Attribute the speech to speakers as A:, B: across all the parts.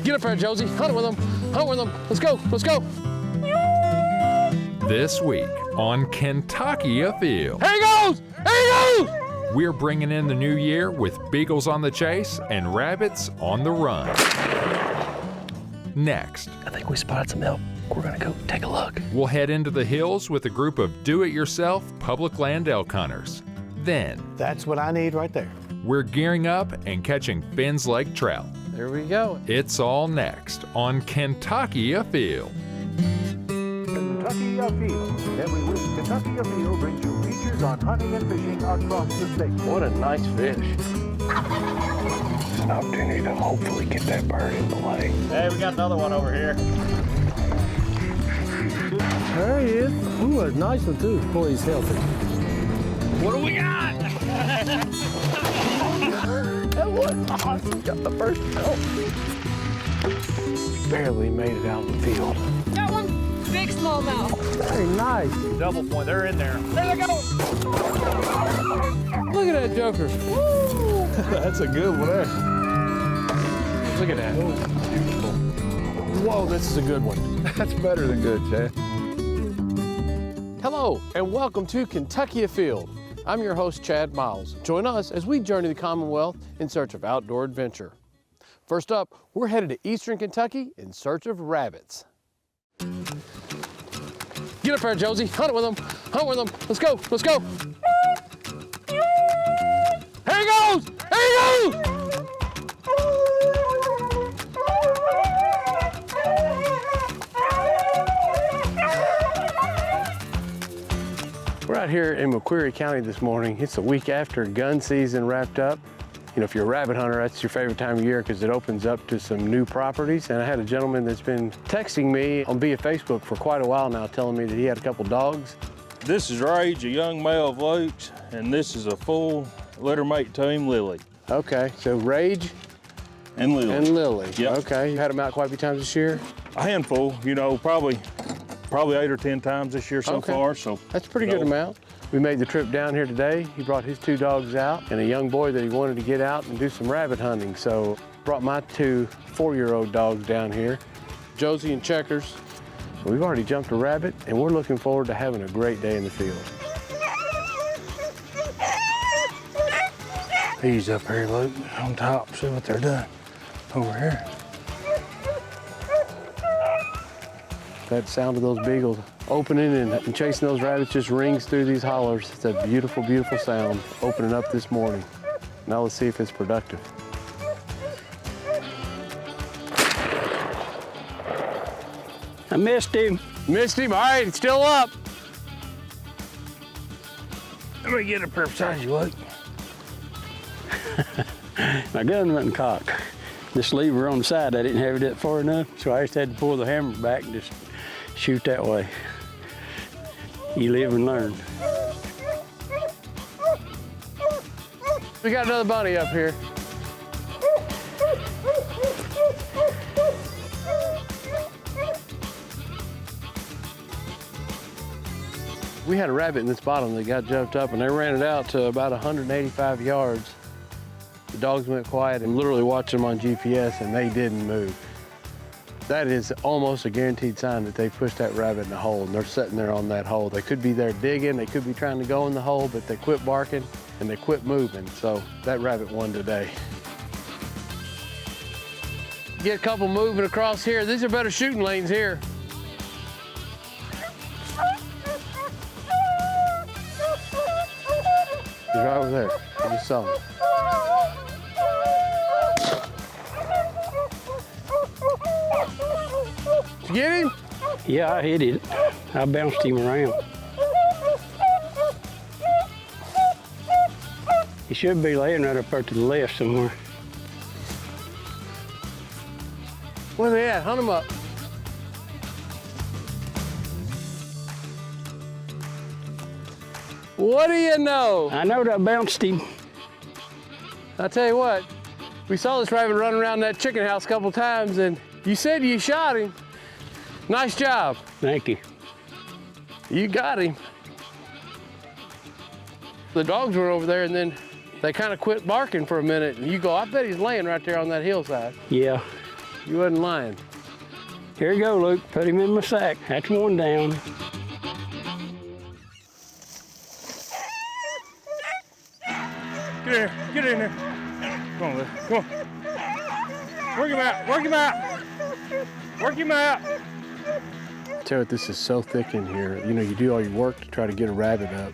A: Get up there, Josie. Hunt with them. Hunt with them. Let's go. Let's go.
B: This week on Kentucky Afield.
A: Here he goes! Here he goes!
B: We're bringing in the new year with beagles on the chase and rabbits on the run. Next,
A: I think we spotted some elk. We're gonna go take a look.
B: we'll head into the hills with a group of do-it-yourself public land elk hunters. Then,
C: That's what I need right there.
B: we're gearing up and catching FINS Lake trout.
A: There we go.
B: It's all next on Kentucky Afield.
D: Kentucky Afield. Every week, Kentucky Afield brings you features on hunting and fishing across the state.
A: What a nice fish.
C: An opportunity to hopefully get that bird in the lake.
E: Hey, we got another one over here.
C: There he is. Ooh, a nice one too. Boy, he's healthy.
E: What do we got?
C: That was awesome. Got the first elk. Barely made it out of the field.
F: Got one big smallmouth.
C: Very nice.
E: Double point, they're in there.
F: There they go.
A: Look at that joker.
F: Woo!
C: That's a good one there.
A: Look at that.
C: Beautiful.
A: Whoa, this is a good one.
C: That's better than good, Chad.
A: Hello, and welcome to Kentucky Afield. I'm your host, Chad Miles. Join us as we journey the Commonwealth in search of outdoor adventure. First up, we're headed to eastern Kentucky in search of rabbits. Get up there, Josie. Hunt with them. Hunt with them. Let's go. Let's go. Here he goes. Here he goes. We're out here in McCreary County this morning. It's a week after gun season wrapped up. You know, if you're a rabbit hunter, that's your favorite time of year because it opens up to some new properties. And I had a gentleman that's been texting me via Facebook for quite a while now, telling me that he had a couple dogs.
E: This is Rage, a young male of Luke's, and this is a full litter mate team, Lily.
A: Okay, so Rage
E: And Lily.
A: and Lily.
E: Yep.
A: Okay, you had them out quite a few times this year?
E: A handful, you know, probably 8 or 10 times this year so
A: Okay.
E: far. So
A: That's a pretty good amount. We made the trip down here today. He brought his 2 dogs out and a young boy that he wanted to get out and do some rabbit hunting. So brought my 2 4-year-old dogs down here, Josie and Checkers. We've already jumped a rabbit and we're looking forward to having a great day in the field.
C: He's up here, Luke, on top. See what they're doing over here.
A: That sound of those beagles opening and chasing those rabbits just rings through these hollers. It's a beautiful, beautiful sound opening up this morning. Now let's see if it's productive.
G: I missed him.
A: Missed him. All right, it's still up.
C: Let me get up here beside you, Luke.
G: My gun wasn't cocked. This lever on the side, I didn't have it up far enough, so I just had to pull the hammer back and just shoot that way. You live and learn.
A: We got another bunny up here. We had a rabbit in this bottom that got jumped up and they ran it out to about 185 yards. The dogs went quiet and literally watched them on GPS and they didn't move. That is almost a guaranteed sign that they pushed that rabbit in the hole and they're sitting there on that hole. They could be there digging, they could be trying to go in the hole, but they quit barking and they quit moving. So that rabbit won today. Get a couple moving across here. These are better shooting lanes here. He's right over there. I just saw him. Did you get him?
G: Yeah, I hit it. I bounced him around. He should be laying right up there to the left somewhere.
A: Where they at? Hunt him up. What do you know?
G: I know that I bounced him.
A: I'll tell you what, we saw this rabbit running around that chicken house a couple times and you said you shot him. Nice job.
G: Thank you.
A: You got him. The dogs were over there and then they kind of quit barking for a minute and you go, I bet he's laying right there on that hillside.
G: Yeah.
A: You wasn't lying.
G: Here you go, Luke. Put him in my sack. That's one down.
E: Get in here, get in here. Come on, Luke, come on. Work him out, work him out. Work him out.
A: Tell you, this is so thick in here. You know, you do all your work to try to get a rabbit up,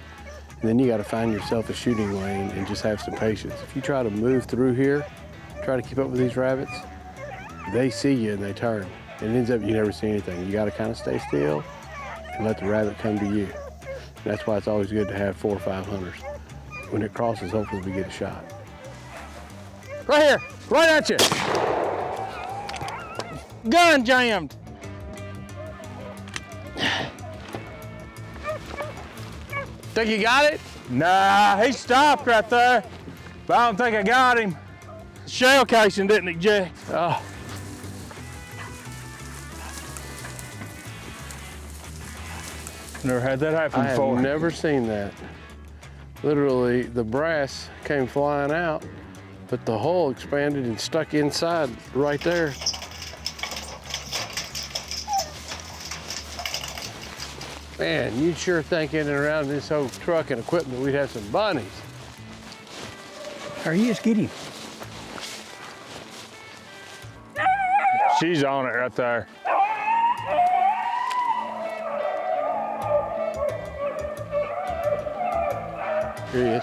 A: and then you got to find yourself a shooting lane and just have some patience. If you try to move through here, try to keep up with these rabbits, they see you and they turn. And it ends up you never see anything. You got to kind of stay still and let the rabbit come to you. And that's why it's always good to have 4 or 5 hunters. When it crosses, hopefully we get a shot.
E: Right here, right at you. Gun jammed.
A: Think you got it?
E: Nah, he stopped right there, but I don't think I got him. Shell casing didn't eject.
A: Oh.
E: Never had that happen
A: I
E: before.
A: have never seen that. Literally, the brass came flying out, but the hole expanded and stuck inside right there. Man, you'd sure think in and around this whole truck and equipment we'd have some bunnies.
G: Or you just get him.
E: She's on it right there.
A: Here he is.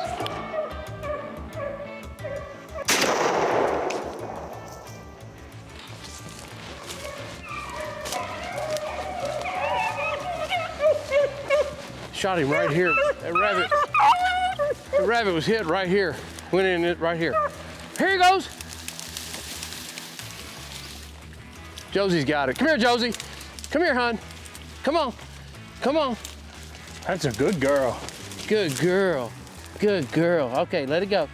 A: Shot him right here. The rabbit was hit right here. Went in it right here. Here he goes. Josie's got it. Come here, Josie. Come here, hon. Come on. Come on.
E: That's a good girl.
A: Good girl. Good girl. Okay, let it go.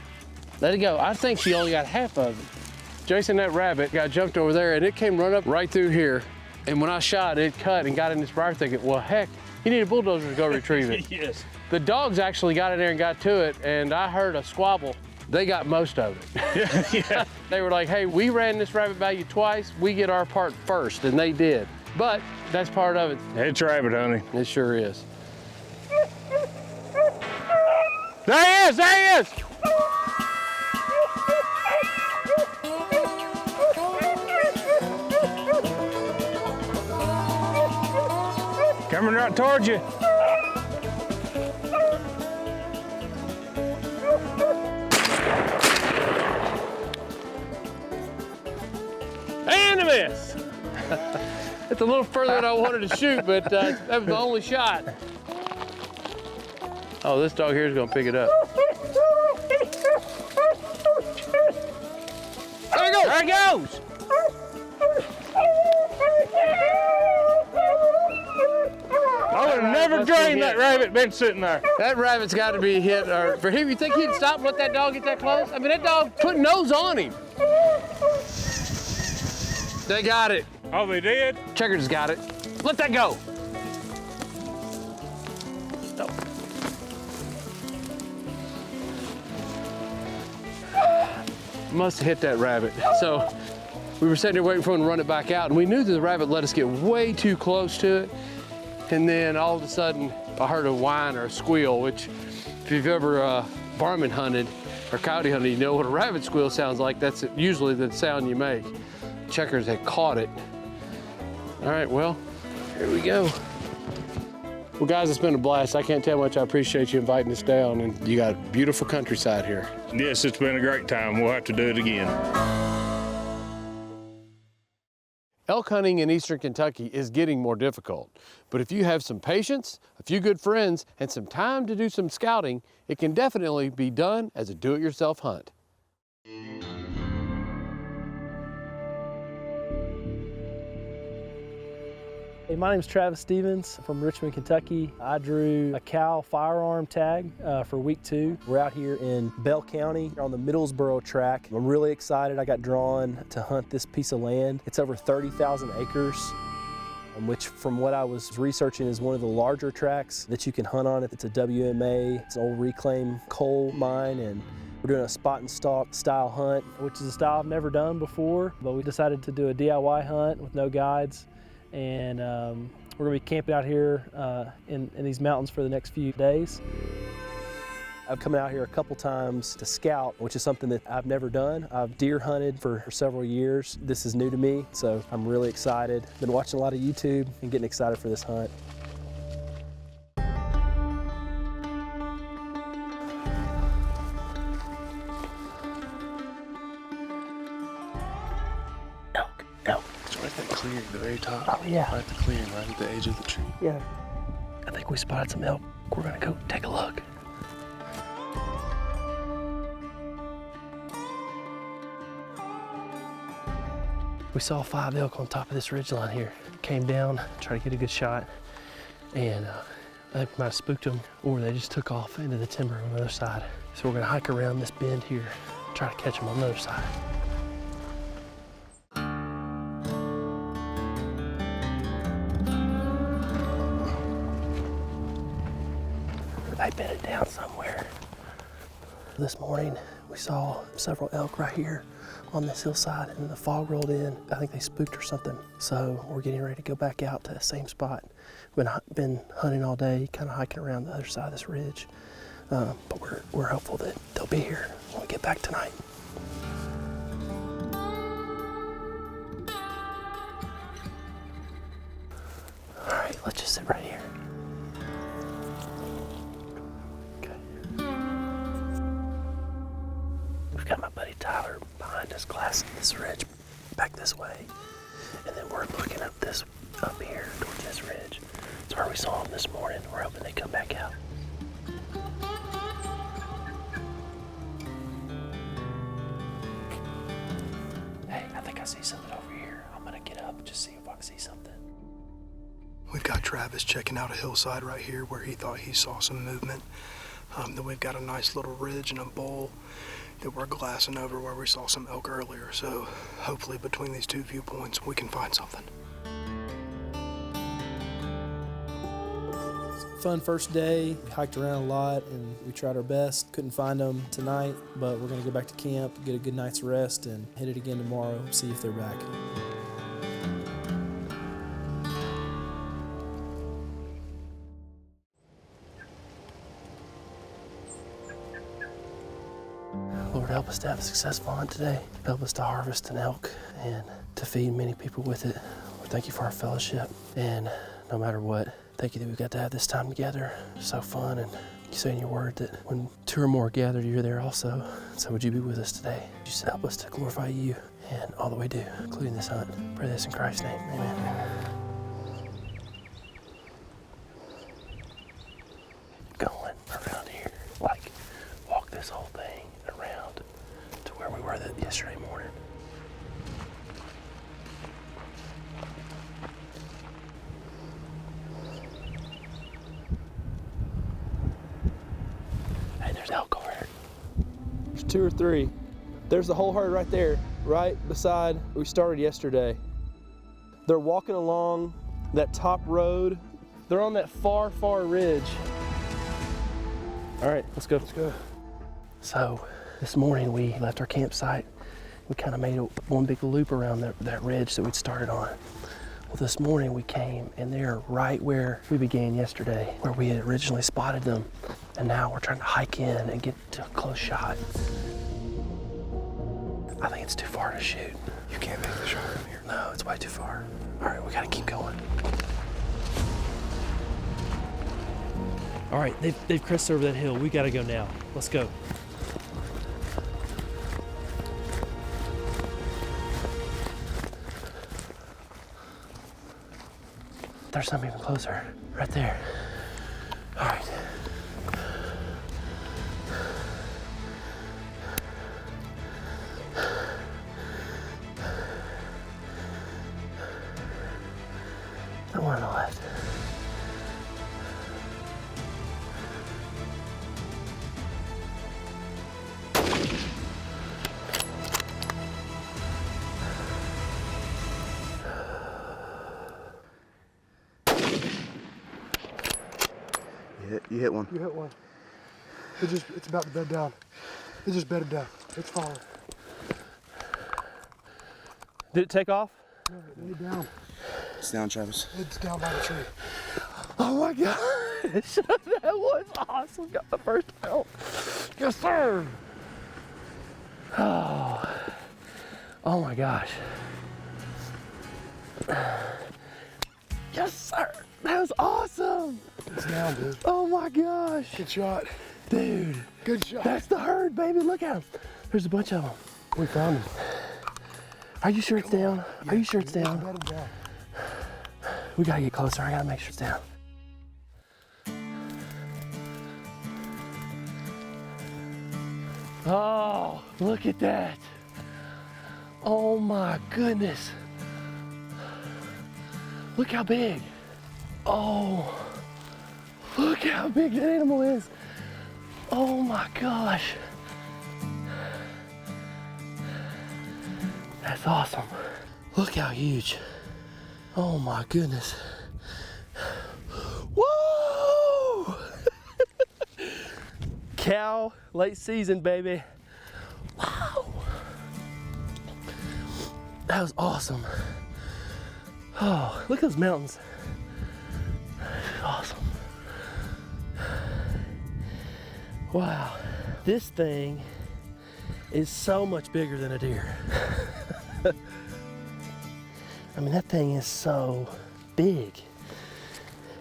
A: Let it go. I think she only got half of it. Jason, that rabbit got jumped over there and it came run up right through here. And when I shot, it cut and got in this briar thicket. Well, heck, you need a bulldozer to go retrieve it.
E: Yes.
A: The dogs actually got in there and got to it, and I heard a squabble. They got most of it.
E: Yeah.
A: They were like, hey, we ran this rabbit by you twice, we get our part first, and they did. But that's part of it.
E: It's rabbit hunting.
A: It sure is.
E: There he is, there he is. Coming right towards you.
A: And a miss. It's a little further than I wanted to shoot, but that was the only shot. Oh, this dog here is gonna pick it up. There he goes.
E: There he goes. I would have never dreamed that rabbit been sitting there.
A: That rabbit's got to be hit, or for him, you think he'd stop and let that dog get that close? I mean, that dog put nose on him. They got it.
E: Oh, they did?
A: Checkers got it. Let that go. No. Must have hit that rabbit. So we were sitting there waiting for him to run it back out, and we knew that the rabbit let us get way too close to it. And then all of a sudden, I heard a whine or a squeal, which if you've ever varmint hunted or coyote hunted, you know what a rabbit squeal sounds like. That's usually the sound you make. Checkers had caught it. All right, well, here we go. Well, guys, it's been a blast. I can't tell how much I appreciate you inviting us down, and you got beautiful countryside here.
E: Yes, it's been a great time. We'll have to do it again.
A: Elk hunting in eastern Kentucky is getting more difficult, but if you have some patience, a few good friends, and some time to do some scouting, it can definitely be done as a do-it-yourself hunt.
H: Hey, my name is Travis Stevens from Richmond, Kentucky. I drew a cow firearm tag for week 2. We're out here in Bell County on the Middlesboro track. I'm really excited. I got drawn to hunt this piece of land. It's over 30,000 acres. which from what I was researching is one of the larger tracks that you can hunt on. It's a WMA, it's an old reclaimed coal mine, and we're doing a spot and stalk style hunt, which is a style I've never done before, but we decided to do a DIY hunt with no guides, and we're gonna be camping out here in these mountains for the next few days. I've come out here a couple times to scout, which is something that I've never done. I've deer hunted for several years. This is new to me, so I'm really excited. Been watching a lot of YouTube and getting excited for this hunt. Elk.
C: It's right at that clearing, the very top.
H: Oh yeah.
C: Right at the clearing, right at the edge of the tree.
H: Yeah. I think we spotted some elk. We're gonna go take a look. We saw 5 elk on top of this ridgeline here. Came down, tried to get a good shot, and I think we might have spooked them, or they just took off into the timber on the other side. So we're gonna hike around this bend here, try to catch them on the other side. They bedded down somewhere. This morning, we saw several elk right here on this hillside, and the fog rolled in. I think they spooked or something. So we're getting ready to go back out to the same spot. We've been hunting all day, kind of hiking around the other side of this ridge. But we're hopeful that they'll be here when we get back tonight. All right, let's just sit right here. We've got my buddy Tyler behind us glassing this ridge back this way. And then we're looking up here towards this ridge. It's where we saw them this morning. We're hoping they come back out. Hey, I think I see something over here. I'm gonna get up and just see if I can see something.
I: We've got Travis checking out a hillside right here where he thought he saw some movement. Then we've got a nice little ridge and a bowl that we're glassing over where we saw some elk earlier. So hopefully between these two viewpoints, we can find something.
H: Fun first day. We hiked around a lot and we tried our best. Couldn't find them tonight, but we're gonna go back to camp, get a good night's rest, and hit it again tomorrow, see if they're back. Lord, help us to have a successful hunt today. Help us to harvest an elk and to feed many people with it. Lord, thank you for our fellowship. And no matter what, thank you that we got to have this time together. It's so fun. And you say in your word that when 2 or more are gathered, you're there also. So would you be with us today? Just help us to glorify you and all that we do, including this hunt. Pray this in Christ's name. Amen. Going around here, like walk this whole thing around to where we were yesterday morning. Hey, there's elk over here. There's 2 or 3. There's the whole herd right there, right beside where we started yesterday. They're walking along that top road. They're on that far, far ridge. All right, let's go. Let's go. So this morning we left our campsite. We kind of made one big loop around that ridge that we'd started on. Well, this morning we came and they're right where we began yesterday, where we had originally spotted them. And now we're trying to hike in and get to a close shot. I think it's too far to shoot.
I: You can't make the shot from here.
H: No, it's way too far. All right, we gotta keep going. All right, they've crested over that hill. We gotta go now. Let's go. There's some even closer, right there. All right. The one on the left.
J: You hit one.
I: You hit one. It's about to bed down. It just bedded down. It's falling.
H: Did it take off?
I: No, it laid down.
J: It's down, Travis.
I: It's down by the tree.
H: Oh my gosh, that was awesome. Got the first help. Yes, sir. Oh my gosh. Yes, sir. That was awesome.
I: It's down, dude.
H: Oh my gosh.
I: Good shot.
H: Dude.
I: Good shot.
H: That's the herd, baby. Look at them. There's a bunch of them.
I: We found him.
H: Are you sure it's down?
I: Yeah,
H: Are you sure it's
I: it's
H: down?
I: bedded down.
H: We gotta get closer. I gotta make sure it's down. Oh, look at that. Oh my goodness. Look how big. Oh, look how big that animal is. Oh my gosh. That's awesome. Look how huge. Oh my goodness. Whoa! Cow, late season, baby. Wow. That was awesome. Oh, look at those mountains. Awesome. Wow. This thing is so much bigger than a deer. I mean, that thing is so big.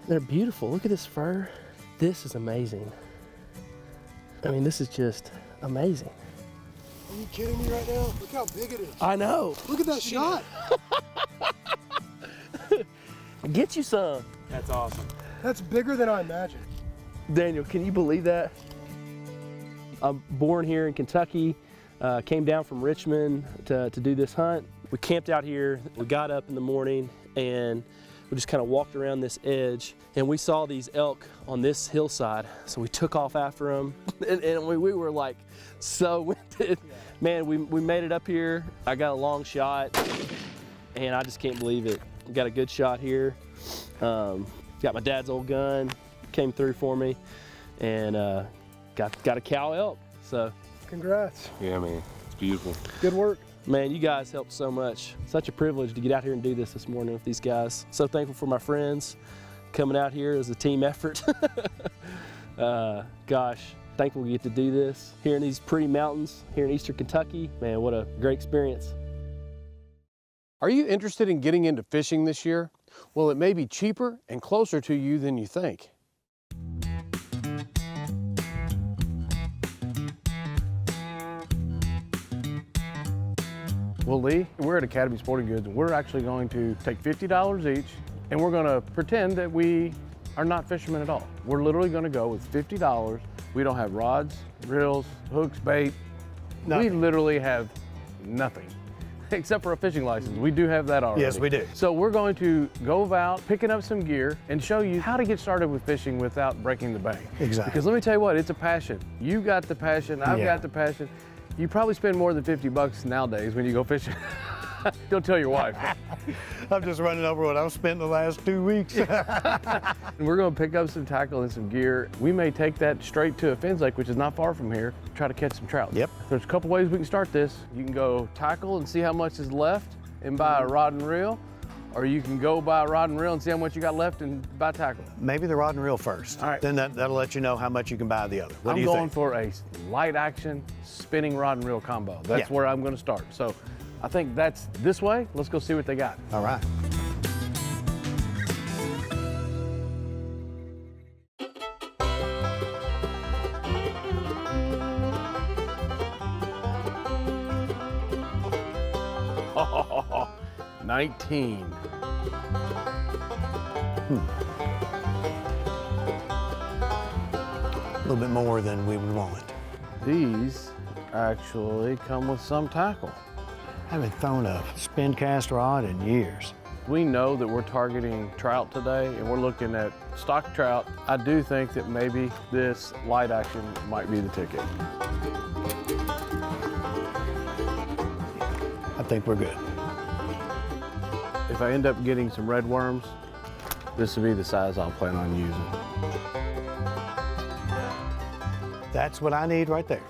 H: They're beautiful. Look at this fur. This is amazing. I mean, this is just amazing.
I: Are you kidding me right now? Look how big it is.
H: I know.
I: Look at that shot.
H: Get you some.
E: That's awesome.
I: That's bigger than I imagined.
H: Daniel, can you believe that? I'm born here in Kentucky, came down from Richmond to do this hunt. We camped out here, we got up in the morning and we just kind of walked around this edge and we saw these elk on this hillside. So we took off after them and we were like so winded. Man, we made it up here. I got a long shot and I just can't believe it. Got a good shot here. Got my dad's old gun, came through for me and got a cow elk, so.
I: Congrats.
E: Yeah, man, it's beautiful.
I: Good work.
H: Man, you guys helped so much. Such a privilege to get out here and do this morning with these guys. So thankful for my friends coming out here as a team effort. Gosh, thankful we get to do this here in these pretty mountains here in eastern Kentucky. Man, what a great experience.
A: Are you interested in getting into fishing this year? Well, it may be cheaper and closer to you than you think. Well, Lee, we're at Academy Sporting Goods and we're actually going to take $50 each and we're going to pretend that we are not fishermen at all. We're literally going to go with $50. We don't have rods, reels, hooks, bait. Nothing. We literally have nothing except for a fishing license. We do have that already.
J: Yes, we do.
A: So we're going to go about picking up some gear and show you how to get started with fishing without breaking the bank.
J: Exactly.
A: Because let me tell you what, it's a passion. You got the passion, I've got the passion. You probably spend more than 50 bucks nowadays when you go fishing. Don't tell your wife.
J: I'm just running over what I've spent the last 2 weeks.
A: And we're gonna pick up some tackle and some gear. We may take that straight to a FINS lake, which is not far from here, try to catch some trout.
J: Yep.
A: There's a couple ways we can start this. You can go tackle and see how much is left and buy a rod and reel, or you can go buy a rod and reel and see how much you got left and buy tackle.
J: Maybe the rod and reel first.
A: All right.
J: Then that'll let you know how much you can buy the other. What do you
A: I'm going
J: think?
A: for a light action spinning rod and reel combo. That's where I'm gonna start. So I think that's this way. Let's go see what they got.
J: All right.
A: Oh, 19.
J: A little bit more than we would want.
A: These actually come with some tackle.
J: I haven't thrown a spin cast rod in years.
A: We know that we're targeting trout today and we're looking at stock trout. I do think that maybe this light action might be the ticket.
J: I think we're good.
A: If I end up getting some red worms, this will be the size I'll plan on using.
J: That's what I need right there.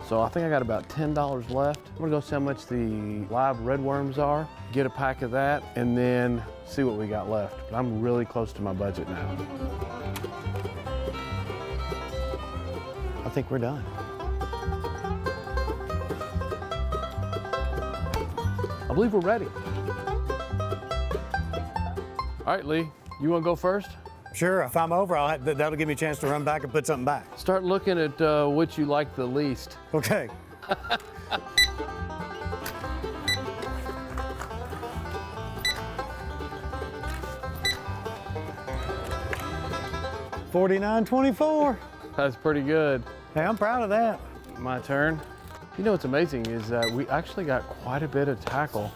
A: So I think I got about $10 left. I'm gonna go see how much the live redworms are, get a pack of that, and then see what we got left. But I'm really close to my budget now.
J: I think we're done.
A: I believe we're ready. All right, Lee, you wanna go first?
J: Sure, if I'm over, that'll give me a chance to run back and put something back.
A: Start looking at what you like the least.
J: Okay. $49.24.
A: That's pretty good.
J: Hey, I'm proud of that.
A: My turn. You know what's amazing is that we actually got quite a bit of tackle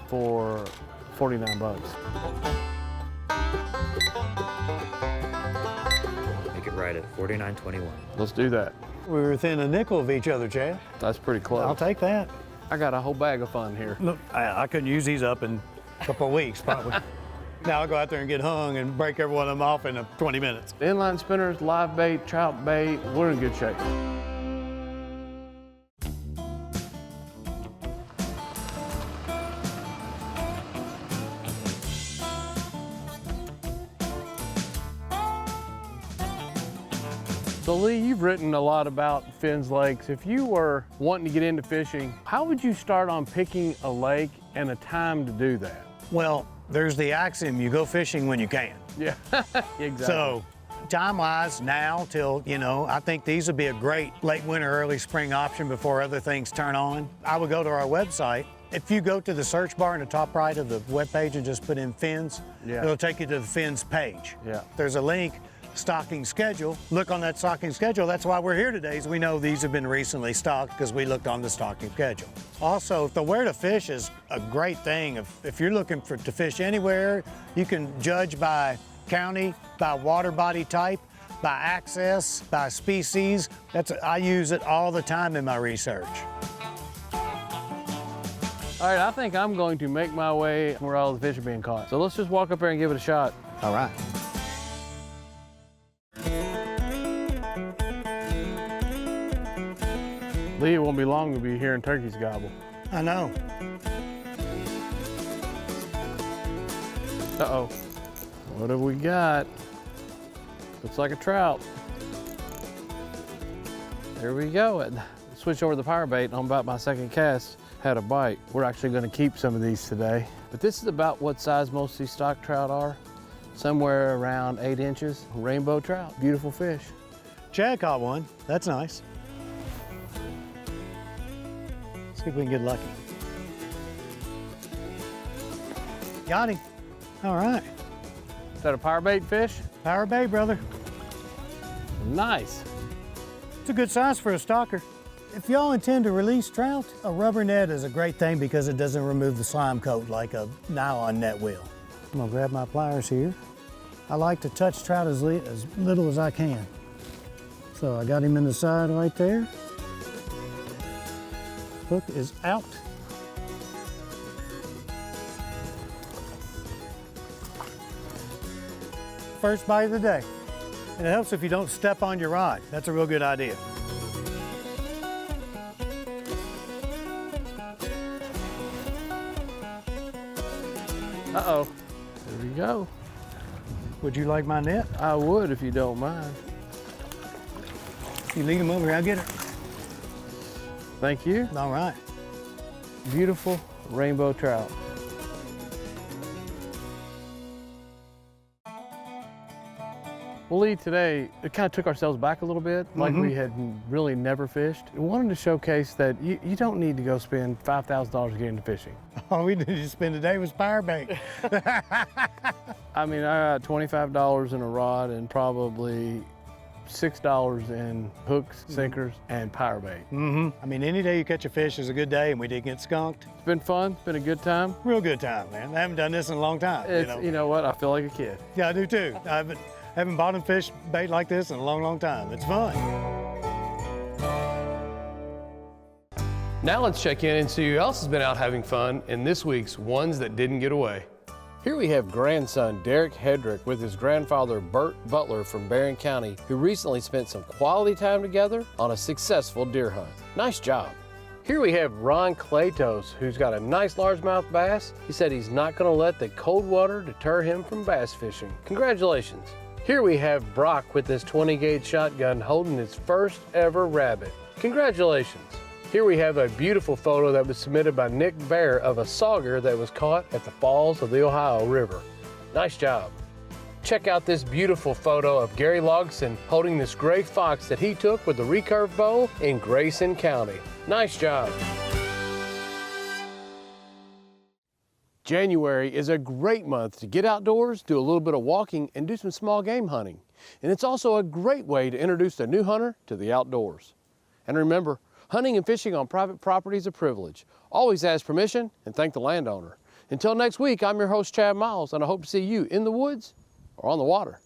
A: for 49 bucks.
K: Make it right at $49.21.
A: Let's do that.
J: We're within a nickel of each other, Chad.
A: That's pretty close.
J: I'll take that.
A: I got a whole bag of fun here.
J: Look, I couldn't use these up in a couple of weeks, probably. Now I'll go out there and get hung and break every one of them off in 20 minutes.
A: Inline spinners, live bait, trout bait, we're in good shape. So Lee, you've written a lot about FINS lakes. If you were wanting to get into fishing, how would you start on picking a lake and a time to do that?
J: Well, there's the axiom, you go fishing when you can.
A: Yeah, exactly.
J: So time-wise, now till, I think these would be a great late winter, early spring option before other things turn on. I would go to our website. If you go to the search bar in the top right of the webpage and just put in FINS, it'll take you to the FINS page.
A: Yeah.
J: There's a link, stocking schedule. Look on that stocking schedule. That's why we're here today, is we know these have been recently stocked because we looked on the stocking schedule. Also, the where to fish is a great thing. If you're looking to fish anywhere, you can judge by county, by water body type, by access, by species. I use it all the time in my research.
A: All right, I think I'm going to make my way where all the fish are being caught. So let's just walk up there and give it a shot.
J: All right.
A: Lee, it won't be long we'll be hearing turkeys gobble.
J: I know.
A: Uh-oh. What have we got? Looks like a trout. There we go. Switch over the power bait on about my second cast. Had a bite. We're actually going to keep some of these today. But this is about what size most of these stock trout are. Somewhere around 8 inches. Rainbow trout. Beautiful fish.
J: Chad caught one. That's nice. See if we can get lucky. Got him. All right.
A: Is that a power bait fish?
J: Power bait, brother.
A: Nice.
J: It's a good size for a stalker. If y'all intend to release trout, a rubber net is a great thing because it doesn't remove the slime coat like a nylon net will. I'm gonna grab my pliers here. I like to touch trout as little as I can. So I got him in the side right there. Hook is out. First bite of the day. And it helps if you don't step on your rod. That's a real good idea.
A: Uh-oh. There we go.
J: Would you like my net?
A: I would if you don't mind.
J: You leave him over here, I'll get it.
A: Thank you.
J: All right.
A: Beautiful rainbow trout. Well, Lee, today, it kind of took ourselves back a little bit, like we had really never fished. We wanted to showcase that you don't need to go spend $5,000 to get into fishing.
J: All we needed to spend today was power bait.
A: I mean, I got $25 in a rod and probably $6 in hooks, sinkers, and power bait.
J: I mean, any day you catch a fish is a good day, and we didn't get skunked.
A: It's been fun. It's been a good time.
J: Real good time, man. I haven't done this in a long time.
A: You know what? I feel like a kid.
J: Yeah, I do too. I haven't bought and fished bait like this in a long, long time. It's fun.
A: Now let's check in and see who else has been out having fun in this week's Ones That Didn't Get Away. Here we have grandson Derek Hedrick with his grandfather Bert Butler from Barron County, who recently spent some quality time together on a successful deer hunt. Nice job. Here we have Ron Clatos, who's got a nice largemouth bass. He said he's not going to let the cold water deter him from bass fishing. Congratulations. Here we have Brock with his 20-gauge shotgun holding his first ever rabbit. Congratulations. Here we have a beautiful photo that was submitted by Nick Bear of a sauger that was caught at the falls of the Ohio River. Nice job. Check out this beautiful photo of Gary Logson holding this gray fox that he took with the recurve bow in Grayson County. Nice job. January is a great month to get outdoors, do a little bit of walking, and do some small game hunting. And it's also a great way to introduce a new hunter to the outdoors. And remember, hunting and fishing on private property is a privilege. Always ask permission and thank the landowner. Until next week, I'm your host, Chad Miles, and I hope to see you in the woods or on the water.